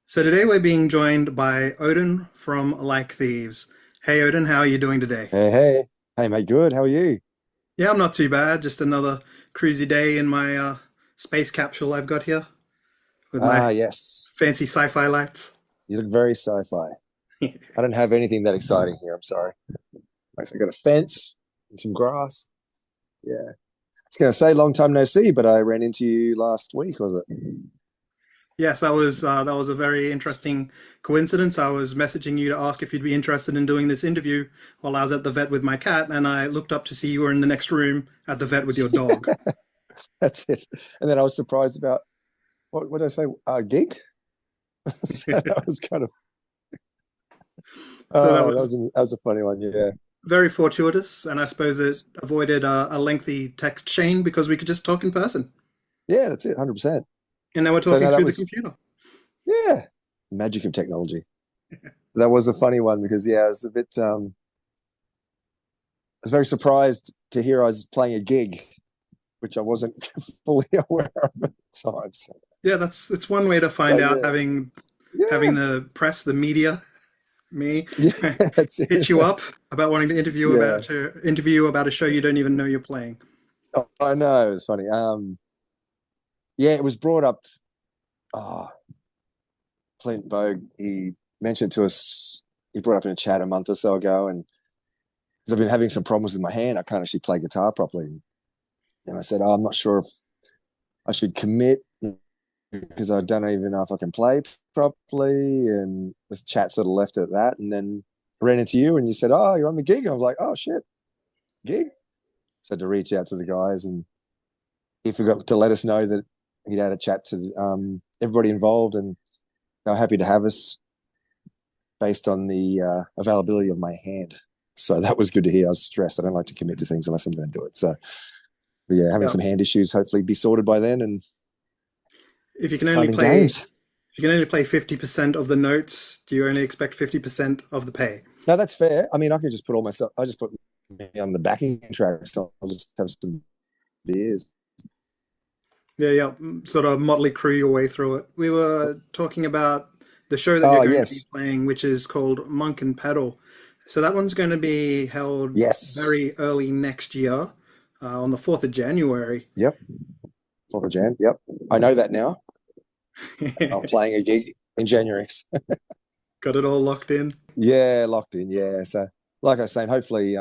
So today we're being joined by Oden from Like Thieves. Hey Oden, how are you doing today? Hey, hey. Hey, mate, good. How are you? Yeah, I'm not too bad. Just another cruisy day in my space capsule I've got here with my Ah, yes. fancy sci-fi lights. You look very sci-fi. I don't have anything that exciting here. I'm sorry. Like, I got a fence and some grass. Yeah. I was going to say long time no see, but I ran into you last week, was it? Yes, that was a very interesting coincidence. I was messaging you to ask if you'd be interested in doing this interview while I was at the vet with my cat, and I looked up to see you were in the next room at the vet with your dog. That's it. And then I was surprised about what did I say? Gig? So that was kind of So that that was was a funny one. Yeah. very fortuitous, and I suppose it avoided a lengthy text chain because we could just talk in person. Yeah, that's it. 100%. And now we're So talking no, that through the was computer. yeah, magic of technology. That was a funny one because yeah, I was a bit was very surprised to hear I was playing a gig, which I wasn't fully aware of at the time. Yeah, that's it's one way to So find out yeah, having yeah, the press, the media, me yeah. That's hit it. you up about wanting to Yeah, interview you about a show you don't even know you're playing. oh, I know it was funny. Yeah, it was brought up. Oh, Clint Bogue, he mentioned to us. He brought up in a chat a month or so ago, and because I've been having some problems with my hand, I can't actually play guitar properly. And I said, "Oh, I'm not sure if I should commit because I don't even know if I can play properly." And this chat sort of left it at that. And then I ran into you and you said, "Oh, you're on the gig." And I was like, "Oh, shit, gig." So I had to reach out to the guys and he forgot to let us know that he'd had a chat to everybody involved and they were happy to have us based on the availability of my hand. So that was good to hear. I was stressed. I don't like to commit to things unless I'm going to do it. So, but yeah, having Yeah. some hand issues hopefully be sorted by then and If you can only fun and play games. if you can only play 50% of the notes, do you only expect 50% of the pay? No, that's fair. I mean, I can just put all myself. I just put me on the backing track, so I'll just have some beers. Yeah, yeah, sort of motley crew your way through it. We were talking about the show that you're Oh going to be yes, playing, which is called Monk and Petal. So that one's going to be held yes, very early next year, on the 4th of January. yep. 4th of Jan. Yep, I know that now. I'm playing a gig in January. Got it all locked in. Yeah, locked in. Yeah. So, like I was saying, hopefully,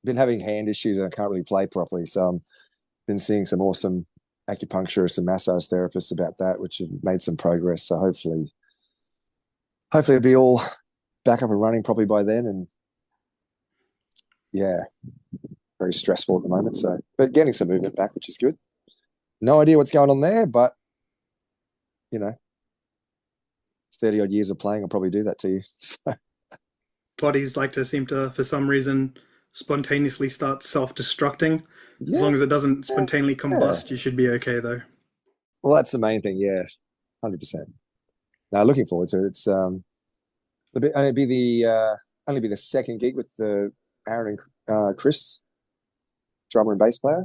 been having hand issues and I can't really play properly. So, been seeing some awesome acupuncturists and massage therapists about that, which have made some progress. So, hopefully, it'll be all back up and running probably by then. And yeah, very stressful at the moment. So, but getting some movement back, which is good. No idea what's going on there, but you know, 30 odd years of playing, I'll probably do that to you. So, Bodies like to seem to, for some reason, spontaneously start self-destructing. As long yeah. as it doesn't spontaneously combust, you should be okay though. Well, that's the main thing. Yeah. 100%. Now, looking forward to it. It's only be the second gig with the Aaron and Chris, drummer and bass player.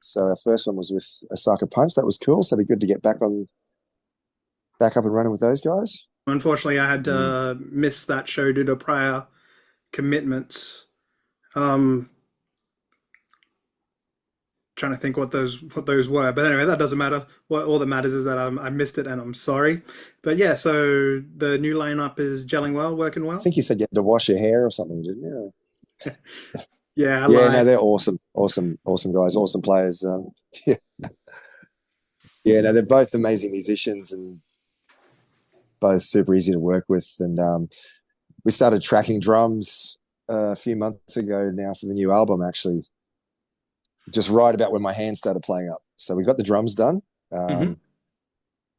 So our first one was with Osaka Punch. That was cool. So it'd be good to get back up and running with those guys. Unfortunately, I had Mm. to miss that show due to prior commitments. Um, Trying to think what those were, but anyway, that doesn't matter. What all that matters is that I missed it and I'm sorry. But yeah, so the new lineup is gelling well, working I well. think you said you had to wash your hair or something, didn't you? Yeah, I Yeah, no, lied. they're awesome, awesome, awesome guys, awesome players. Yeah, yeah, no, they're both amazing musicians and both super easy to work with. And we started tracking drums a few months ago now for the new album, actually, just right about when my hand started playing up. So we got the drums done, Hmm. um,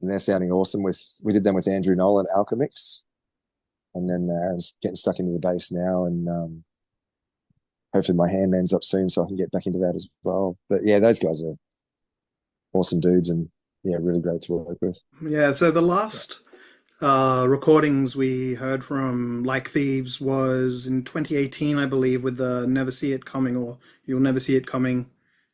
and they're sounding awesome. We did them with Andrew Nolan, Alchemix, and then Aaron's getting stuck into the bass now, and hopefully my hand ends up soon so I can get back into that as well. But yeah, those guys are awesome dudes, and yeah, really great to work with. Yeah, so the last recordings we heard from Like Thieves was in 2018, I believe, with the Never See It Coming or You'll Never See It Coming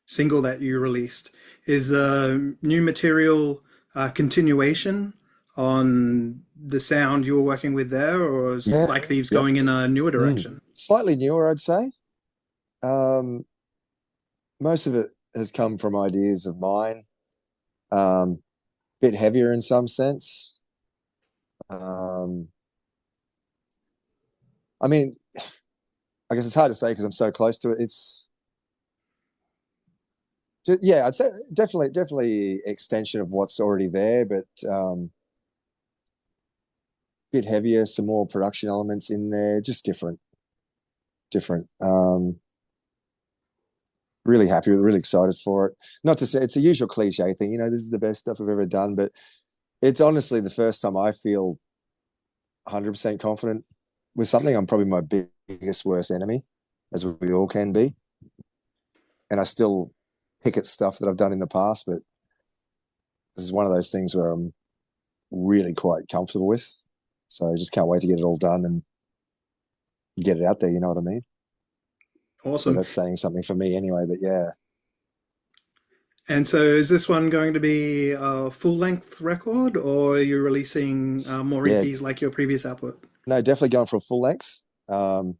single that you released. Is new material a continuation on the sound you were working with there, or is Yeah. Like Thieves Yep. going in a newer Mm. direction? Slightly newer, I'd say. Um, Most of it has come from ideas of mine. Bit heavier in some sense. Um, I mean, I guess it's hard to say because I'm so close to it. It's yeah, I'd say definitely extension of what's already there, but bit heavier, some more production elements in there, just different. Really happy with it, really excited for it. Not to say it's a usual cliche thing, you know, this is the best stuff I've ever done, but it's honestly the first time I feel 100% confident with something. I'm probably my biggest worst enemy, as we all can be. And I still pick at stuff that I've done in the past, but this is one of those things where I'm really quite comfortable with. So I just can't wait to get it all done and get it out there, you know what I mean? So Awesome. that's saying something for me anyway, but yeah. And so is this one going to be a full-length record, or are you releasing more Yeah, EPs like your previous output? no, definitely going for a full length. Um,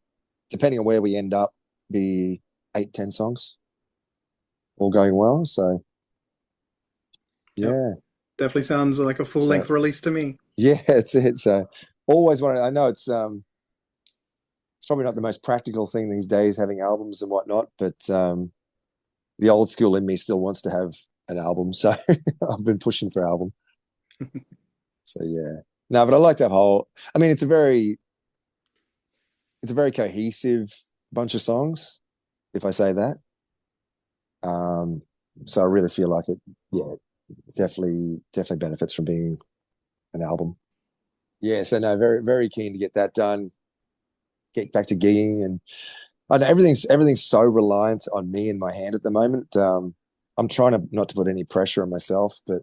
Depending on where we end up, be 8, 10 songs, all going well. So Yep. yeah, Definitely sounds like a so full-length release to me. yeah, it's it. So always wanted. I know it's probably not the most practical thing these days, having albums and whatnot, but the old school in me still wants to have an album. So I've been pushing for album. So yeah, no, but I like to have whole. I mean, it's a very cohesive bunch of songs, if I say that. Um, so I really feel like it. Yeah, it definitely benefits from being an album. Yeah, so no, very keen to get that done, get back to gigging, and I know everything's so reliant on me in my hand at the moment. I'm trying to not to put any pressure on myself, but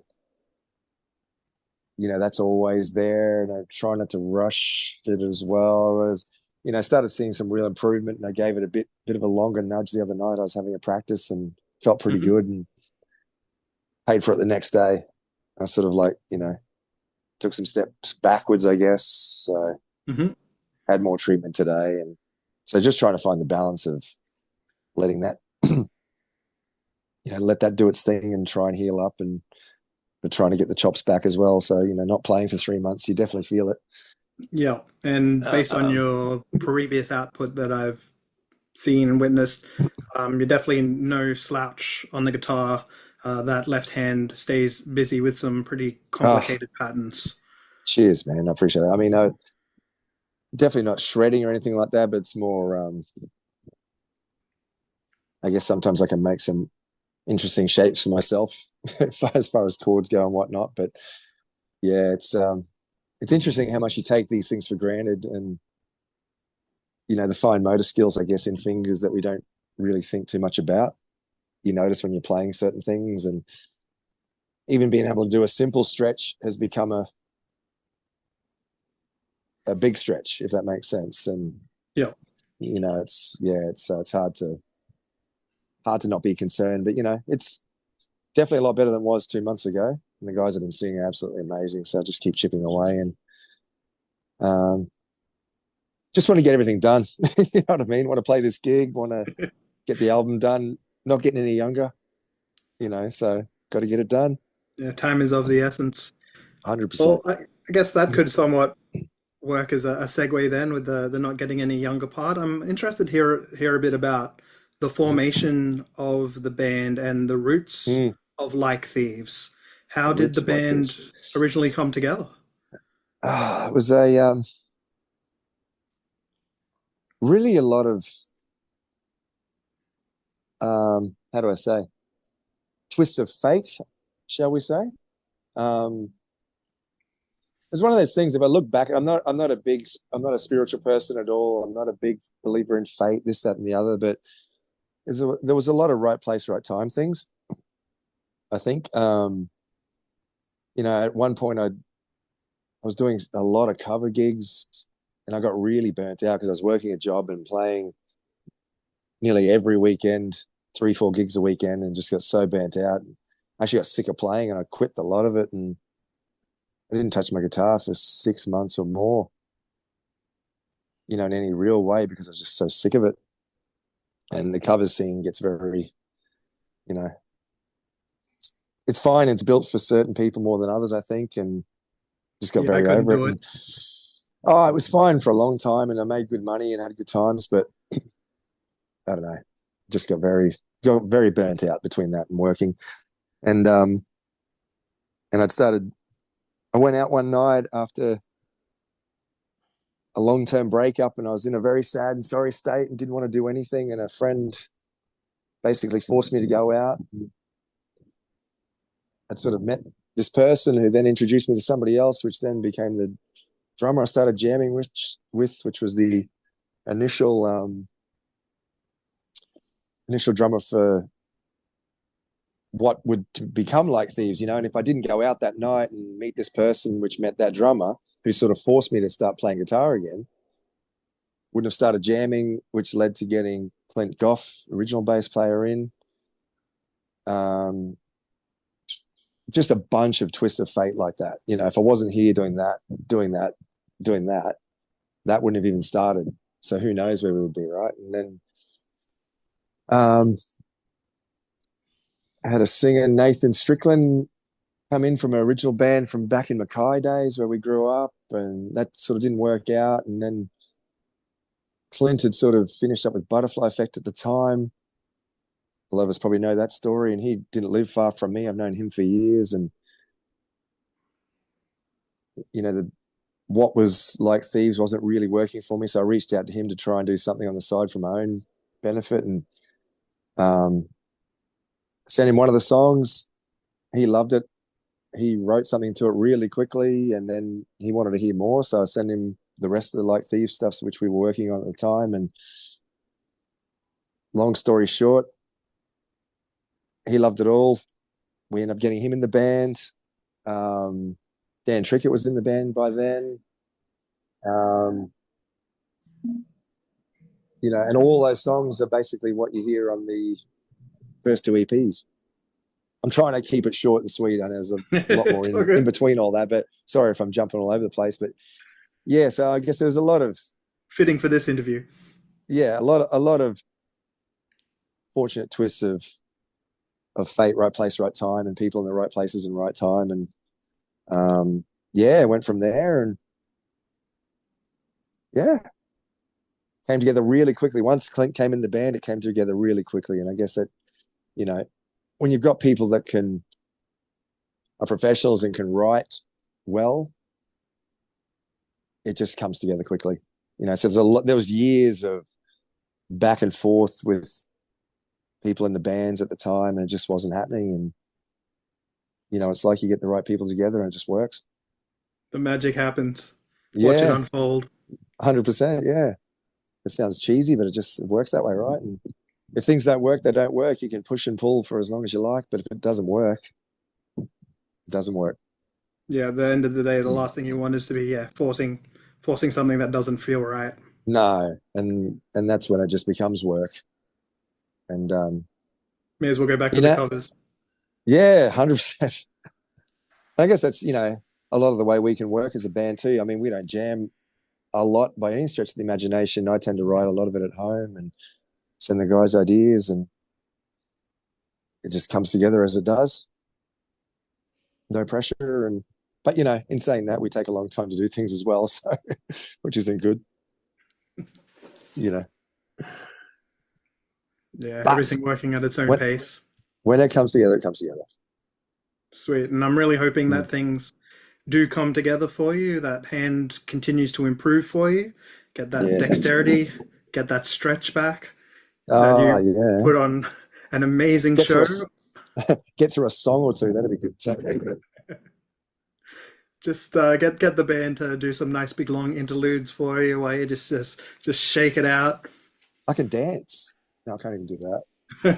you know that's always there, and I try not to rush it as well. As you know, I started seeing some real improvement, and I gave it a bit of a longer nudge the other night. I was having a practice and felt pretty Hmm. good, and paid for it the next day. I sort of like took some steps backwards, I guess. So Hmm. had more treatment today, and so just trying to find the balance of letting that let that do its thing and try and heal up, and but trying to get the chops back as well. So not playing for 3 months, you definitely feel it. Yeah. And based on Um, your previous output that I've seen and witnessed, you're definitely no slouch on the guitar. That left hand stays busy with some pretty oh, complicated patterns. cheers, man. I appreciate that. I mean, definitely not shredding or anything like that, but it's more. I guess sometimes I can make some interesting shapes for myself as far as chords go and whatnot. But yeah, it's interesting how much you take these things for granted, and the fine motor skills, I guess, in fingers that we don't really think too much about. You notice when you're playing certain things, and even being able to do a simple stretch has become a big stretch, if that makes sense. And Yeah. it's hard to not be concerned, but it's definitely a lot better than it was 2 months ago. And the guys have been singing absolutely amazing, so I just keep chipping away, and um, just want to get everything done. You know what I mean? Want to play this gig, want to get the album done. Not getting any younger, so got to get it done. Yeah, time is of the essence. Well, 100%. I guess that could somewhat work as a segue then with the not getting any younger part. I'm interested hear a bit about the formation of the band and the roots Mm, of Like Thieves. How the did the roots of like band this. originally come together? It was a really a lot of how do I say twists of fate, shall we say? Um, it's one of those things. If I look back, I'm not a spiritual person at all. I'm not a big believer in fate, this, that, and the other. But there was a lot of right place, right time things. I think. At one point I was doing a lot of cover gigs, and I got really burnt out because I was working a job and playing nearly every weekend, 3, 4 gigs a weekend, and just got so burnt out. I actually got sick of playing, and I quit a lot of it, and I didn't touch my guitar for 6 months or more, in any real way because I was just so sick of it. And the covers scene gets very, you know, it's fine. It's built for certain people more than others, I think, and just got Yeah, I very couldn't over it. do it. And it was fine for a long time, and I made good money and had good times, but I don't know, just got very burnt out between that and working. And I went out one night after a long-term breakup, and I was in a very sad and sorry state and didn't want to do anything. And a friend basically forced me to go out. I'd sort of met this person who then introduced me to somebody else, which then became the drummer I started jamming which was the initial initial drummer for what would become Like Thieves, And if I didn't go out that night and meet this person, which met that drummer who sort of forced me to start playing guitar again, wouldn't have started jamming, which led to getting Clint Goff, original bass player, in. Just a bunch of twists of fate like that. If I wasn't here doing that, that wouldn't have even started. So who knows where we would be, right? And then I had a singer, Nathan Strickland, come in from an original band from back in Mackay days where we grew up, and that sort of didn't work out. And then Clint had sort of finished up with Butterfly Effect at the time. A lot of us probably know that story, and he didn't live far from me. I've known him for years, and what was Like Thieves wasn't really working for me, so I reached out to him to try and do something on the side for my own benefit, and sent him one of the songs. He loved it. He wrote something to it really quickly, and then he wanted to hear more, so I sent him the rest of the Like Thieves stuff, which we were working on at the time. And long story short, he loved it all. We ended up getting him in the band. Dan Trickett was in the band by then. And all those songs are basically what you hear on the first two EPs. I'm trying to keep it short and sweet. I know there's a lot more in between all that, but sorry if I'm jumping all over the place. But yeah, so I guess there's a lot of Fitting for this interview. Yeah, a lot of fortunate twists of fate, right place, right time, and people in the right places and right time. And went from there, and came together really quickly. Once Clint came in the band, it came together really quickly. And I guess that, when you've got people that are professionals and can write well, it just comes together quickly. So there was years of back and forth with people in the bands at the time, and it just wasn't happening. And it's like you get the right people together and it just works. The magic happens. Watch it Yeah, unfold. 100%. Yeah, it sounds cheesy, but it works that way, right? And if things don't work, they don't work. You can push and pull for as long as you like, but if it doesn't work, it doesn't work. Yeah, at the end of the day, the last thing you want is to be forcing something that doesn't feel right. No, and that's when it just becomes work. And May as well go back to you the know, covers. yeah, 100%. I guess that's a lot of the way we can work as a band too. I mean, we don't jam a lot by any stretch of the imagination. I tend to write a lot of it at home and send the guys ideas, and it just comes together as it does. No pressure. But in saying that, we take a long time to do things as well, so which isn't good. Yeah, But everything working at its own pace. when it comes together, it comes together. Sweet. And I'm really hoping Mm. that things do come together for you, that hand continues to improve for you, get that Yeah, thanks. dexterity, get that stretch back, that Oh, you yeah. put on an amazing Get through show. get through a song or two. That'd be good. Okay. Just get the band to do some nice big long interludes for you while you just shake it out. I can dance. No, I can't even do that.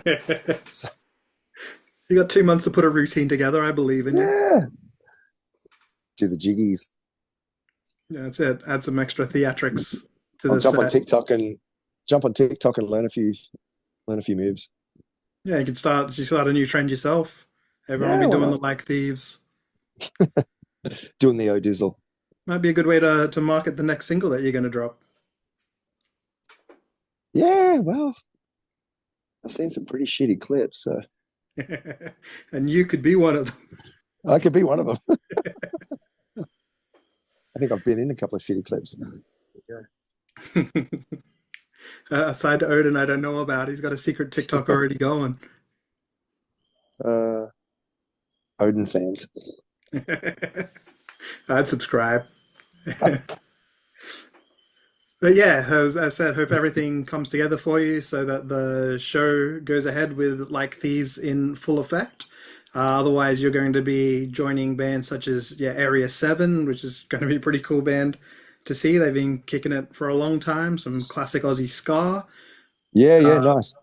You So, got 2 months to put a routine together. I believe in you. yeah. Do the jiggies. Yeah, that's it. Add some extra theatrics to I'll the jump on set. TikTok and learn a few moves. Yeah, you start a new trend yourself. Everyone Yeah, will be why doing the not? Like Thieves. Doing the Odizzle. Might be a good way to market the next single that you're going to drop. Yeah, well, I've seen some pretty shitty clips, so And you could be one of I could be one of them. I think I've been in a couple of shitty clips. them. Aside to Oden, I don't know about. He's got a secret TikTok already going. Uh, Oden fans. I'd subscribe. But yeah, as I said, hope everything comes together for you so that the show goes ahead with Like Thieves in full effect. Otherwise, you're going to be joining bands such as Area 7, which is going to be a pretty cool band to see. They've been kicking it for a long time, some classic Aussie ska. Yeah, A yeah, nice.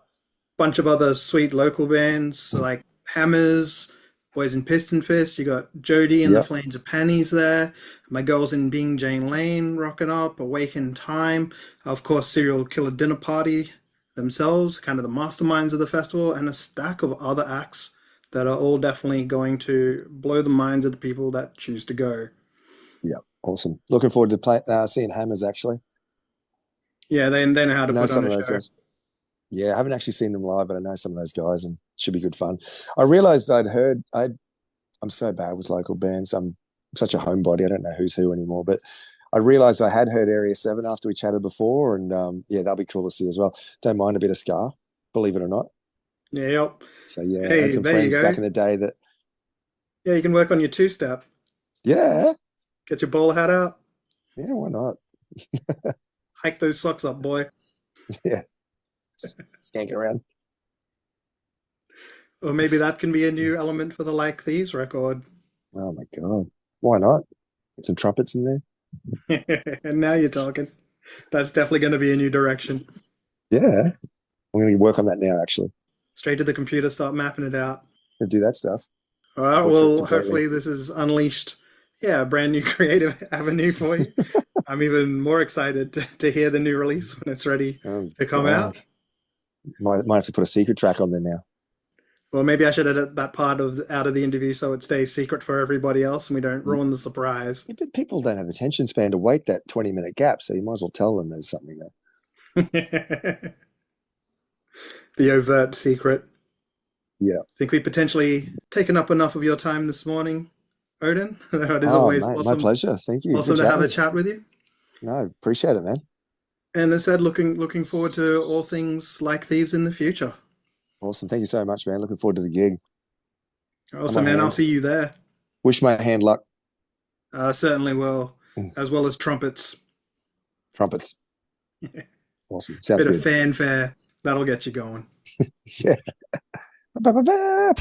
bunch of other sweet local bands like Hammers, Boys in Piston Fist. You got Jody and the Yep, Flames of Panties there. My Girls in Being Jane Lane rocking up. Awake in Time. Of course, Serial Killer Dinner Party themselves, kind of the masterminds of the festival, and a stack of other acts that are all definitely going to blow the minds of the people that choose to go. yep, awesome. Looking forward to seeing Hammers actually. Yeah, they know how to Know put on some a of those show. guys. Yeah, I haven't actually seen them live, but I know some of those guys, and it should be good fun. I realized I'm so bad with local bands. I'm such a homebody. I don't know who's who anymore. But I realized I had heard Area 7 after we chatted before. And yeah, that'll be cool to see as well. Don't mind a bit of ska, believe it or not. Yeah, yep. So yeah, I had Hey, some there you friends back go. in the day that, Yeah, you can work on your two-step. yeah, Get your bowler hat out. yeah, why not? Hike those socks up, boy. Yeah, skanking around. Or maybe that can be a new element for the Like Thieves record. Oh my God. Why not? Get some trumpets in there. And now you're talking. That's definitely going to be a new direction. Yeah, I'm going to work on that now, actually. Straight to the computer, start mapping it out. To do that stuff. All right, Butcher it well, completely. hopefully this has unleashed, a brand new creative avenue for you. I'm even more excited to hear the new release when it's ready Oh to come out. God. Might have to put a secret track on there now. Well, maybe I should edit that part out of the interview so it stays secret for everybody else and we don't ruin the surprise. Yeah, but people don't have attention span to wait that 20-minute gap, so you might as well tell them there's something there. The overt secret. Yeah. Think we potentially taken up enough of your time this morning, Odin? It is Oh, always mate, my pleasure. Thank you. Good awesome to have a chatting. chat with you. No, appreciate it, man. And as I said, looking forward to all things Like Thieves in the future. Awesome. Thank you so much, man. Looking forward to the gig. On Awesome, my man. I'll hand. see you there. Wish my hand luck. Certainly will, as well as trumpets. Trumpets. Awesome. Sounds Bit of good. fanfare. That'll get you going. Yeah. Ba-ba-ba.